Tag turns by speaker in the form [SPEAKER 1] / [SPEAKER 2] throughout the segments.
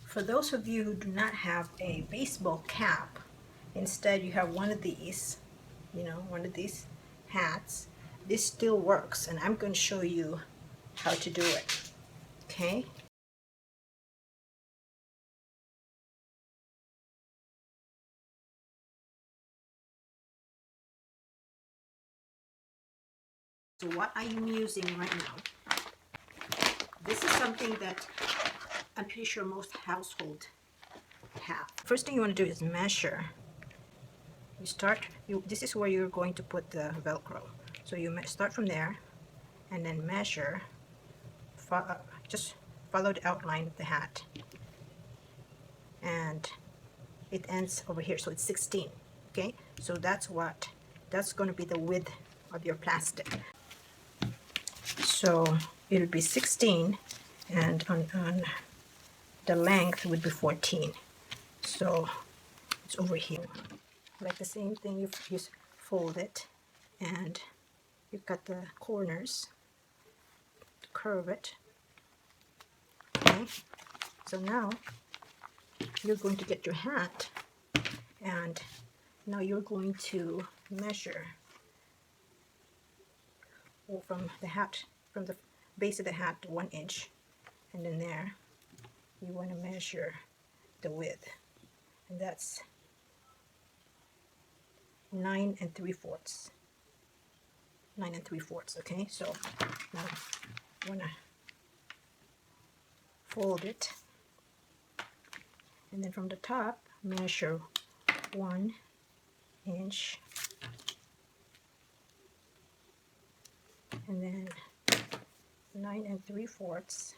[SPEAKER 1] For those of you who do not have a baseball cap, instead you have one of these, one of these hats, this still works, and I'm going to show you how to do it. Okay? So what I am using right now, this is something that I'm pretty sure most households have. First thing you want to do is measure. This is where you're going to put the Velcro. So you start from there and then measure, just follow the outline of the hat. And it ends over here, so it's 16. Okay, so that's going to be the width of your plastic. So it'll be 16, and on the length would be 14. So it's over here. Like the same thing, you just fold it, and you've got the corners, curve it. Okay, so now you're going to get your hat, and now you're going to measure from the base of the hat to 1 inch, and then there you want to measure the width, and that's 9 3/4. 9 3/4. Okay, so now you want to fold it, and then from the top measure 1 inch, and then 9 3/4.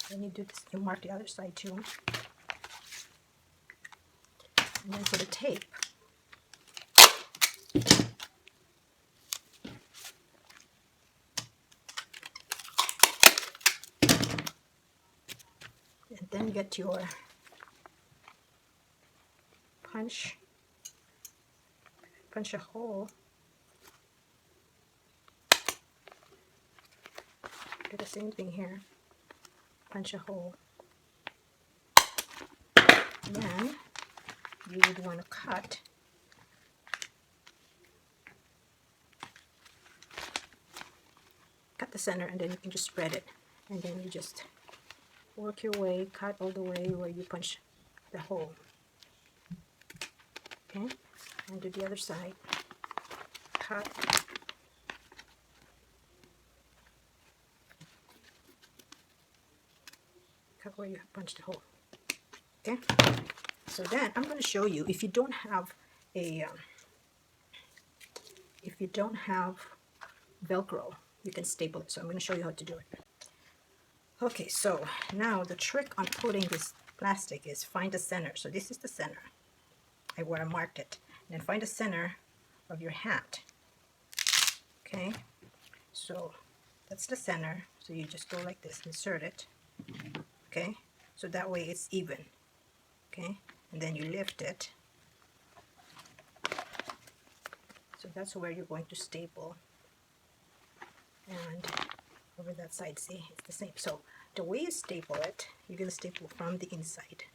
[SPEAKER 1] Then you do this, you mark the other side too, and then for the tape, and then get your punch a hole. Do the same thing here, punch a hole. Then you would want to cut the center, and then you can just spread it, and then you just work your way, cut all the way where you punch the hole. Okay, and do the other side, cut, where you punched the hole. Okay, so then I'm going to show you, if you don't have Velcro, you can staple it. So I'm going to show you how to do it. Okay, so now the trick on putting this plastic is find the center. So this is the center, where I marked it. And then find the center of your hat. Okay, so that's the center. So you just go like this, insert it. Okay, so that way it's even. Okay, and then you lift it. So that's where you're going to staple. And over that side, see, it's the same. So the way you staple it, you're going to staple from the inside.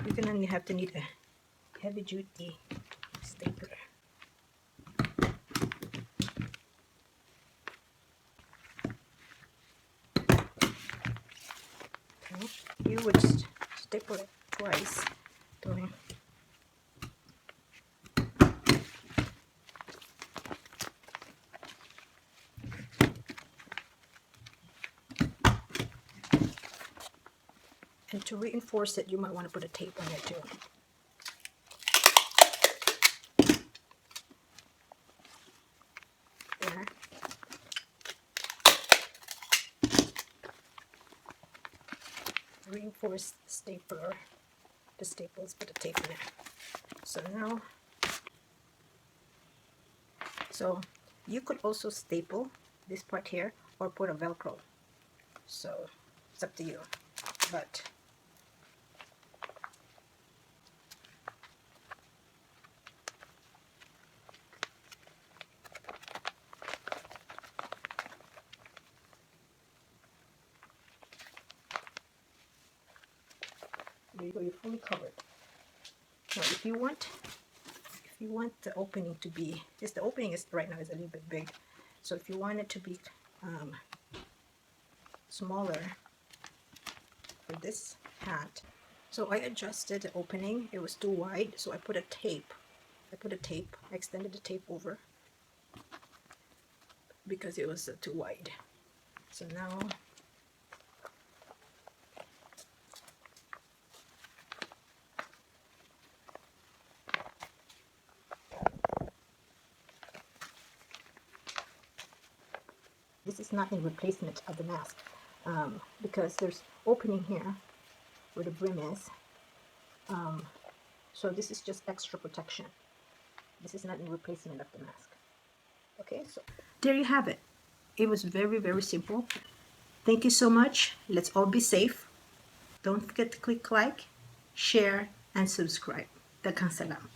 [SPEAKER 1] You're going to have to need a heavy duty stapler. Okay. You would staple it twice, doing and to reinforce it, you might want to put a tape on it too. There. Reinforce stapler, the staples, put a tape in it. So now, so you could also staple this part here or put a Velcro. So it's up to you. But there you go, you're fully covered. Now if you want the opening to be, just the opening is right now is a little bit big. So if you want it to be smaller for this hat, so I adjusted the opening. It was too wide, so I put a tape. I extended the tape over because it was too wide. So now this is not in replacement of the mask, because there's opening here where the brim is. So this is just extra protection. This is not in replacement of the mask. Okay, so there you have it. It was very, very simple. Thank you so much. Let's all be safe. Don't forget to click like, share, and subscribe. Daghang salam.